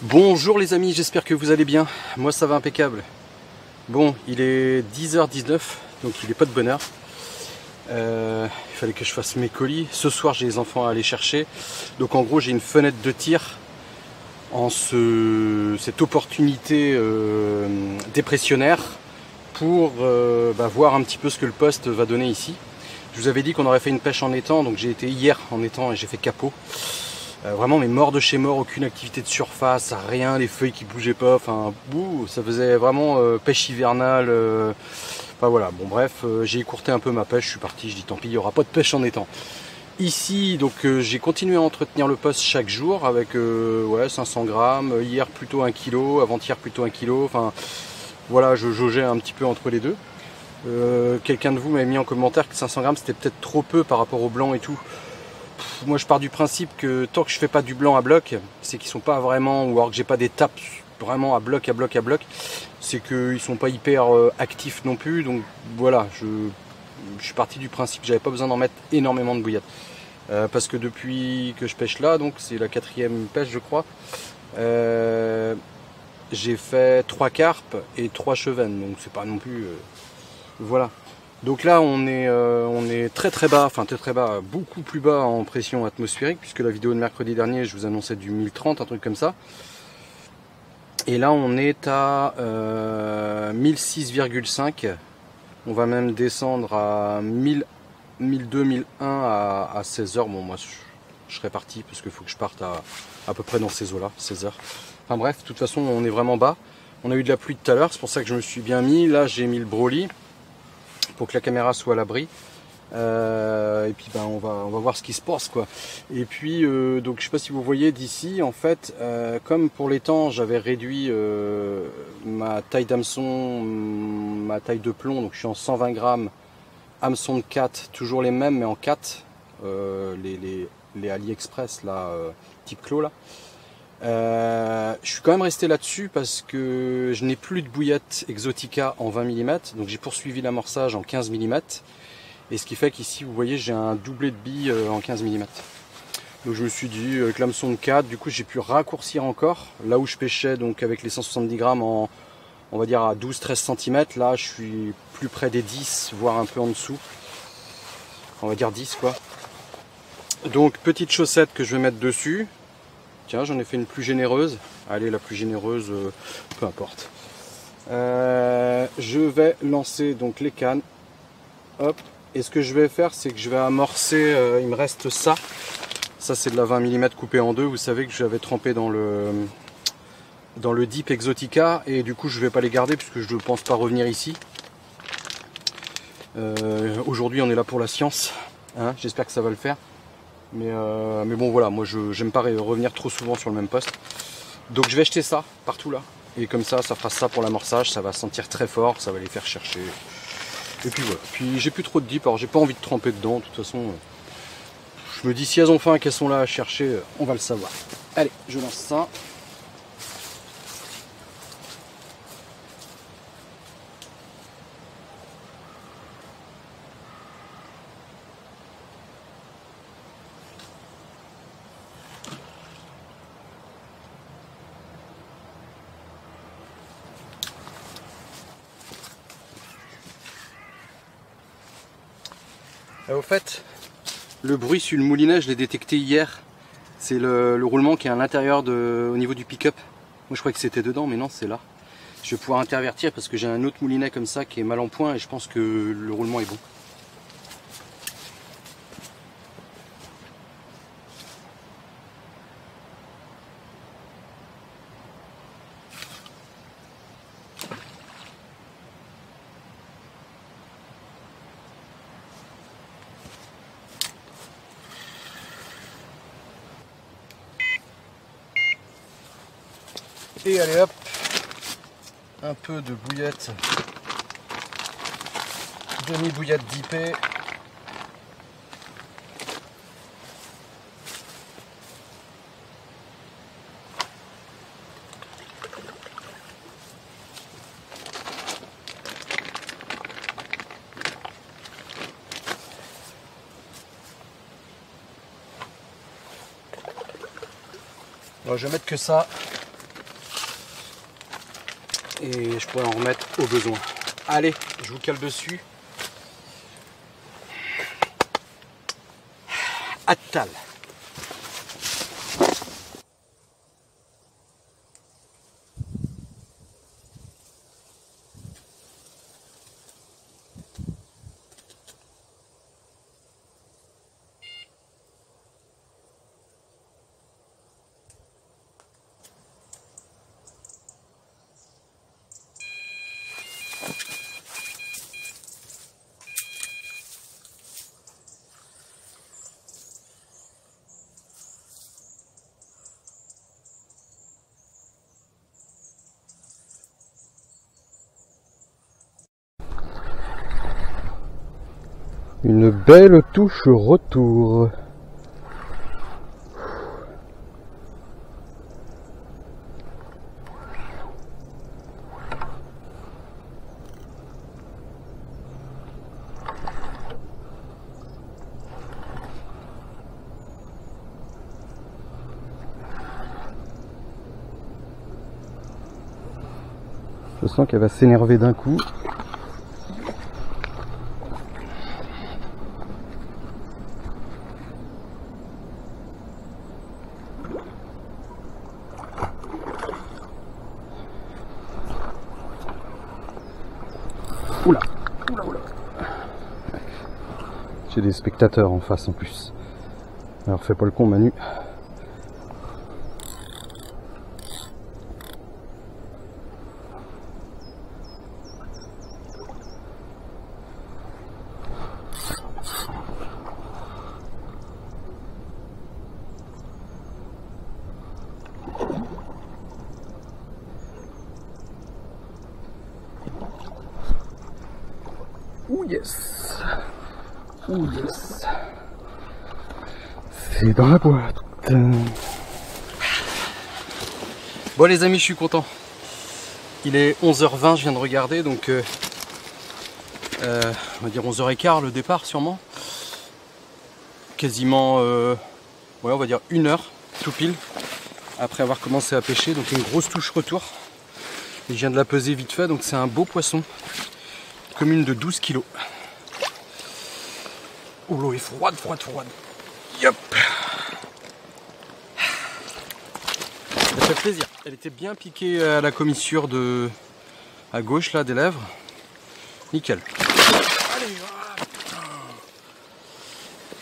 Bonjour les amis, j'espère que vous allez bien. Moi ça va impeccable. Bon, il est 10h19, donc il n'est pas de bonne heure. Il fallait que je fasse mes colis. Ce soir j'ai les enfants à aller chercher. Donc en gros j'ai une fenêtre de tir en cette opportunité dépressionnaire pour voir un petit peu ce que le poste va donner ici. Je vous avais dit qu'on aurait fait une pêche en étang, donc j'ai été hier en étang et j'ai fait capot. Vraiment mais mort de chez mort, aucune activité de surface, rien, les feuilles qui bougeaient pas, enfin bouh, ça faisait vraiment pêche hivernale. Enfin voilà, bon bref, j'ai écourté un peu ma pêche, je suis parti, je dis tant pis, il n'y aura pas de pêche en étang. Ici, donc j'ai continué à entretenir le poste chaque jour avec 500 grammes, hier plutôt 1 kg, avant-hier plutôt 1 kg, enfin voilà, je jaugeais un petit peu entre les deux. Quelqu'un de vous m'avait mis en commentaire que 500 grammes c'était peut-être trop peu par rapport au blanc et tout. Moi je pars du principe que tant que je fais pas du blanc à bloc, c'est qu'ils sont pas vraiment, ou alors que j'ai pas des tapes vraiment à bloc, c'est qu'ils sont pas hyper actifs non plus. Donc voilà, je suis parti du principe que j'avais pas besoin d'en mettre énormément de bouillade. Parce que depuis que je pêche là, donc c'est la 4e pêche je crois, j'ai fait 3 carpes et 3 chevennes, donc c'est pas non plus... voilà. Donc là on est très bas, enfin très bas, beaucoup plus bas en pression atmosphérique, puisque la vidéo de mercredi dernier je vous annonçais du 1030, un truc comme ça. Et là on est à 1006,5, on va même descendre à 1000, 1002, 1001 à 16h. Bon moi je serai parti parce qu'il faut que je parte à peu près dans ces eaux là, 16h. Enfin bref, de toute façon on est vraiment bas. On a eu de la pluie tout à l'heure, c'est pour ça que je me suis bien mis. Là j'ai mis le broli pour que la caméra soit à l'abri. Et puis on va voir ce qui se passe quoi. Et puis donc je sais pas si vous voyez d'ici, en fait comme pour les temps j'avais réduit ma taille d'hameçon, ma taille de plomb, donc je suis en 120 grammes, hameçon de 4, toujours les mêmes mais en 4, les AliExpress là, type clos là. Je suis quand même resté là-dessus parce que je n'ai plus de bouillette Exotica en 20 mm, donc j'ai poursuivi l'amorçage en 15 mm, et ce qui fait qu'ici vous voyez j'ai un doublé de billes en 15 mm. Donc je me suis dit avec l'hameçon de 4, du coup j'ai pu raccourcir encore, là où je pêchais donc avec les 170 grammes on va dire à 12-13 cm, là je suis plus près des 10, voire un peu en dessous, on va dire 10 quoi. Donc petite chaussette que je vais mettre dessus. Tiens, j'en ai fait une plus généreuse. Allez, la plus généreuse, peu importe. Je vais lancer donc les cannes. Hop. Et ce que je vais faire, c'est que je vais amorcer. Il me reste ça. Ça, c'est de la 20 mm coupée en deux. Vous savez que j'avais trempé dans le Deep Exotica. Et du coup, je ne vais pas les garder puisque je ne pense pas revenir ici. Aujourd'hui, on est là pour la science. Hein, j'espère que ça va le faire. Mais bon voilà, moi je n'aime pas revenir trop souvent sur le même poste. Donc je vais acheter ça partout là. Et comme ça fera ça pour l'amorçage, ça va sentir très fort, ça va les faire chercher. Et puis voilà. Puis j'ai plus trop de dip, alors j'ai pas envie de tremper dedans. De toute façon, je me dis si elles ont faim, qu'elles sont là à chercher, on va le savoir. Allez, je lance ça. Au fait, le bruit sur le moulinet, je l'ai détecté hier. C'est le roulement qui est à l'intérieur au niveau du pick-up. Moi je croyais que c'était dedans, mais non, c'est là. Je vais pouvoir intervertir parce que j'ai un autre moulinet comme ça qui est mal en point et je pense que le roulement est bon. Et allez hop, un peu de bouillette, demi-bouillette dipée. Bon, je vais mettre que ça. et je pourrais en remettre au besoin. Allez, je vous cale dessus. Attal. Une belle touche retour. Je sens qu'elle va s'énerver d'un coup. Oula, oula, oula. J'ai des spectateurs en face en plus. Alors fais pas le con Manu. Oh yes. Oh yes. C'est dans la boîte. Bon les amis, je suis content. Il est 11h20, je viens de regarder, donc on va dire 11h15 le départ sûrement. Quasiment, ouais, on va dire 1 heure, tout pile, après avoir commencé à pêcher. Donc une grosse touche retour. Et je viens de la peser vite fait, donc c'est un beau poisson. Commune de 12 kg. Oh l'eau est froide, froide, froide. Yop. Ça fait plaisir. Elle était bien piquée à la commissure de à gauche là des lèvres. Nickel. Allez,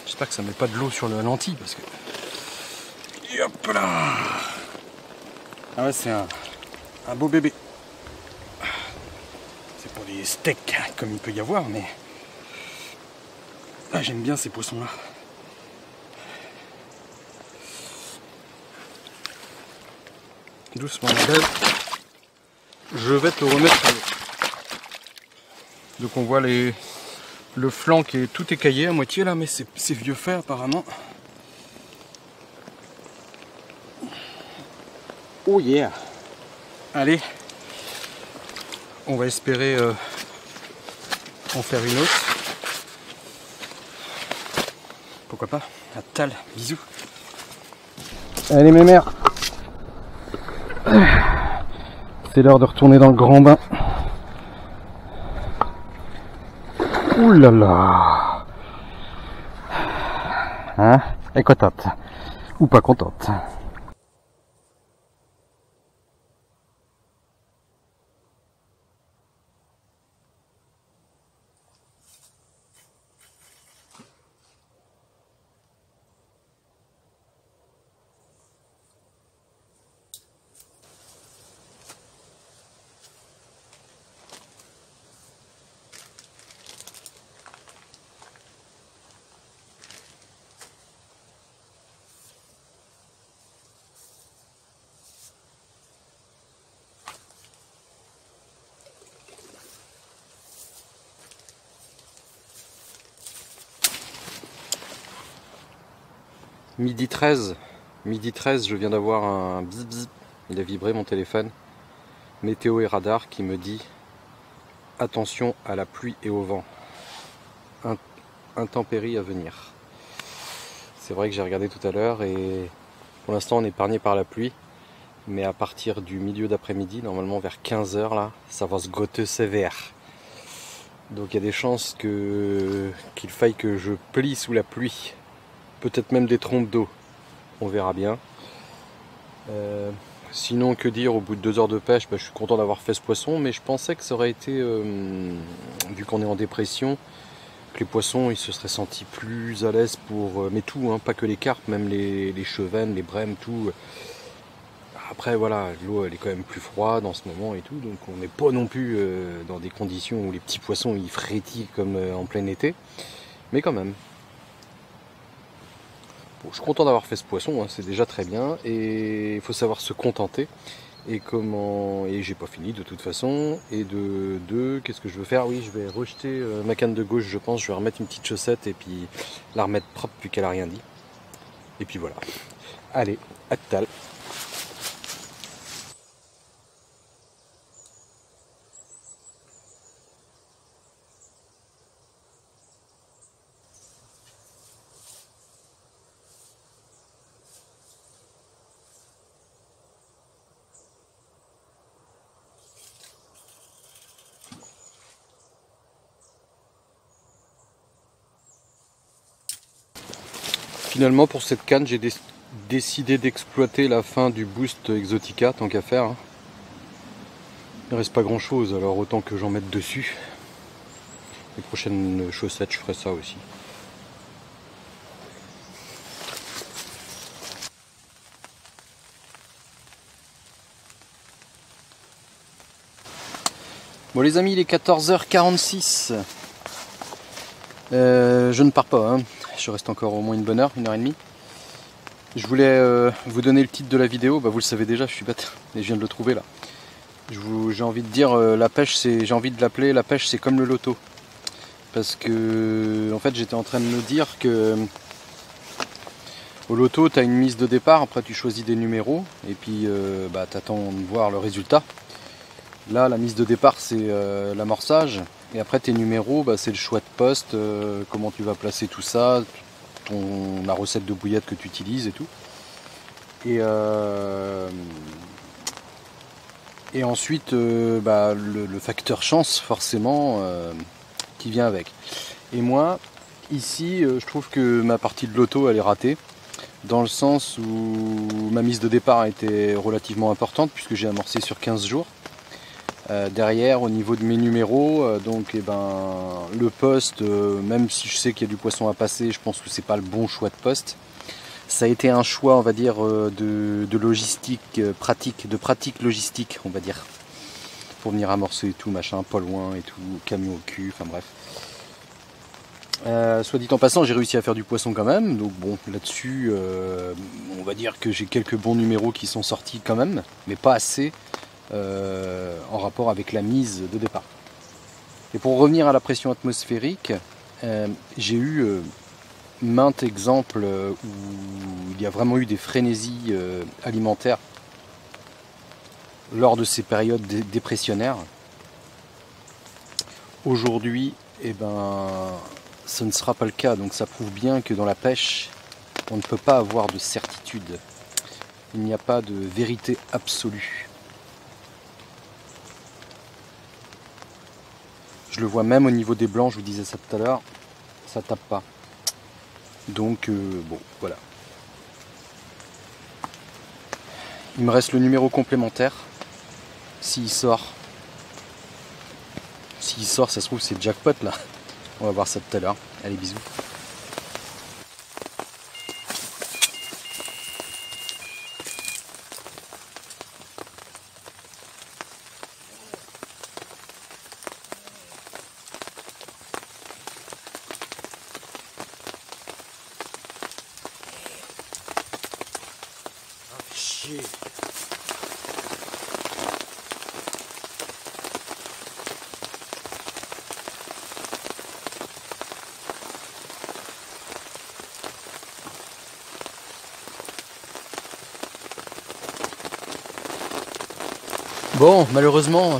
j'espère que ça met pas de l'eau sur le lentille parce que. Hop là. Ah ouais, c'est un beau bébé. C'est pour les steaks comme il peut y avoir, mais ah, j'aime bien ces poissons là. Doucement ma belle. Je vais te remettre à l'eau. Donc on voit le flanc qui est tout écaillé à moitié là, mais c'est vieux fait apparemment. Oh yeah. Allez, on va espérer en faire une autre. Pourquoi pas. À tal, bisous. Allez mes mères. C'est l'heure de retourner dans le grand bain. Ouh là là. Hein? Elle est contente. Ou pas contente. Midi 13, je viens d'avoir un bzz bzz, il a vibré mon téléphone. Météo et radar qui me dit attention à la pluie et au vent. Intempéries à venir. C'est vrai que j'ai regardé tout à l'heure et pour l'instant on est épargné par la pluie. Mais à partir du milieu d'après-midi, normalement vers 15 h là, ça va se goter sévère. Donc il y a des chances qu'il faille que je plie sous la pluie. Peut-être même des trompes d'eau. On verra bien. Sinon, que dire, au bout de 2 heures de pêche, je suis content d'avoir fait ce poisson, mais je pensais que ça aurait été, vu qu'on est en dépression, que les poissons ils se seraient sentis plus à l'aise pour, mais tout, hein, pas que les carpes, même les chevennes, les brèmes, tout. Après voilà, l'eau elle est quand même plus froide en ce moment et tout, donc on n'est pas non plus dans des conditions où les petits poissons ils frétillent comme en plein été, mais quand même. Bon, je suis content d'avoir fait ce poisson, hein, c'est déjà très bien, et il faut savoir se contenter. Et j'ai pas fini de toute façon. Et de deux, qu'est-ce que je veux faire? Oui, je vais rejeter ma canne de gauche, je pense. Je vais remettre une petite chaussette et puis la remettre propre vu qu'elle a rien dit. Et puis voilà. Allez, à tout à l'heure. Finalement, pour cette canne, j'ai décidé d'exploiter la fin du boost Exotica, tant qu'à faire. Hein. Il ne reste pas grand chose, alors autant que j'en mette dessus. Les prochaines chaussettes, je ferai ça aussi. Bon les amis, il est 14h46. Je ne pars pas, hein. Je reste encore au moins une bonne heure, 1h30. Je voulais vous donner le titre de la vidéo, vous le savez déjà, je suis bête, et je viens de le trouver là. J'ai envie de dire, la pêche, j'ai envie de l'appeler, la pêche c'est comme le loto. Parce que, en fait, j'étais en train de me dire que au loto, tu as une mise de départ, après tu choisis des numéros, et puis tu attends de voir le résultat. Là, la mise de départ, c'est l'amorçage. Et après, tes numéros, c'est le choix de poste, comment tu vas placer tout ça, la recette de bouillette que tu utilises et tout. Et ensuite, le facteur chance, forcément, qui vient avec. Et moi, ici, je trouve que ma partie de loto, elle est ratée. Dans le sens où ma mise de départ a été relativement importante, puisque j'ai amorcé sur 15 jours. Derrière, au niveau de mes numéros, le poste, même si je sais qu'il y a du poisson à passer, je pense que c'est pas le bon choix de poste. Ça a été un choix, on va dire, de logistique pratique, de pratique logistique, on va dire, pour venir amorcer et tout, machin, pas loin et tout, camion au cul, enfin bref. Soit dit en passant, j'ai réussi à faire du poisson quand même, donc bon, là-dessus, on va dire que j'ai quelques bons numéros qui sont sortis quand même, mais pas assez. En rapport avec la mise de départ. Et pour revenir à la pression atmosphérique, j'ai eu maintes exemples où il y a vraiment eu des frénésies alimentaires lors de ces périodes dépressionnaires. Aujourd'hui, ce ne sera pas le cas, donc ça prouve bien que dans la pêche, on ne peut pas avoir de certitude. Il n'y a pas de vérité absolue. Je le vois même au niveau des blancs, je vous disais ça tout à l'heure, ça tape pas. Donc bon, voilà. Il me reste le numéro complémentaire. S'il sort. S'il sort, ça se trouve c'est jackpot là. On va voir ça tout à l'heure. Allez, bisous. Chier. Bon, malheureusement,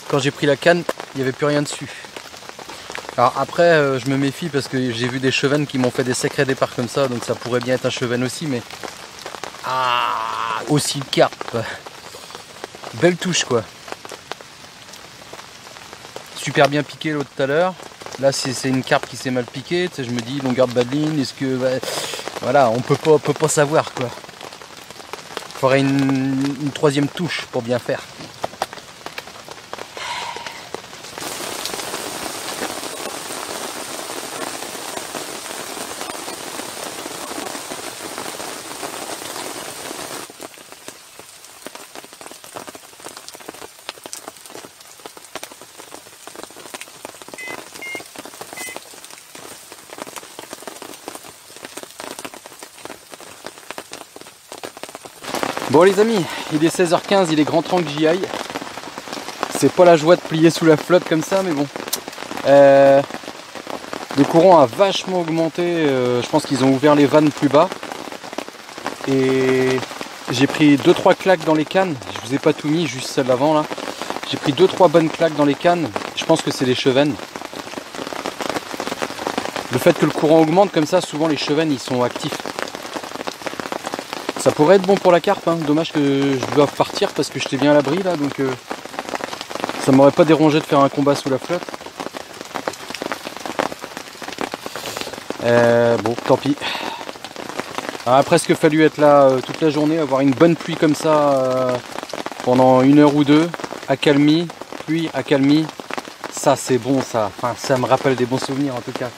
quand j'ai pris la canne, il n'y avait plus rien dessus. Alors après, je me méfie parce que j'ai vu des chevennes qui m'ont fait des sacrés départs comme ça, donc ça pourrait bien être un chevenne aussi, mais... Ah, aussi une carpe. Belle touche quoi. Super bien piqué l'autre tout à l'heure. Là c'est une carpe qui s'est mal piquée. Tu sais, je me dis longueur de badeline, est-ce que voilà, on peut pas savoir quoi. Il faudrait une troisième touche pour bien faire. Bon les amis, il est 16h15, il est grand temps que j'y aille. C'est pas la joie de plier sous la flotte comme ça, mais bon. Le courant a vachement augmenté, je pense qu'ils ont ouvert les vannes plus bas. Et j'ai pris 2-3 claques dans les cannes, je vous ai pas tout mis, juste celle d'avant là. J'ai pris 2-3 bonnes claques dans les cannes, je pense que c'est les chevennes. Le fait que le courant augmente comme ça, souvent les chevennes ils sont actifs. Ça pourrait être bon pour la carpe, hein. Dommage que je doive partir parce que j'étais bien à l'abri là, donc ça m'aurait pas dérangé de faire un combat sous la flotte. Bon, tant pis. Il a presque fallu être là toute la journée, avoir une bonne pluie comme ça pendant 1 heure ou 2, accalmie, pluie, accalmie. Ça c'est bon ça, enfin ça me rappelle des bons souvenirs en tout cas.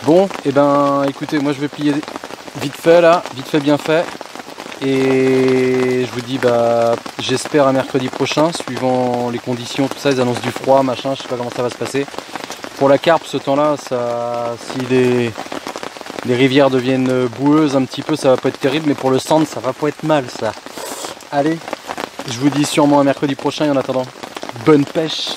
Bon, et ben écoutez, moi je vais plier vite fait là, vite fait bien fait. Et je vous dis bah j'espère à mercredi prochain, suivant les conditions, tout ça, ils annoncent du froid, machin, je sais pas comment ça va se passer. Pour la carpe, ce temps-là, si les rivières deviennent boueuses un petit peu, ça va pas être terrible, mais pour le sand, ça va pas être mal ça. Allez, je vous dis sûrement à mercredi prochain et en attendant, bonne pêche!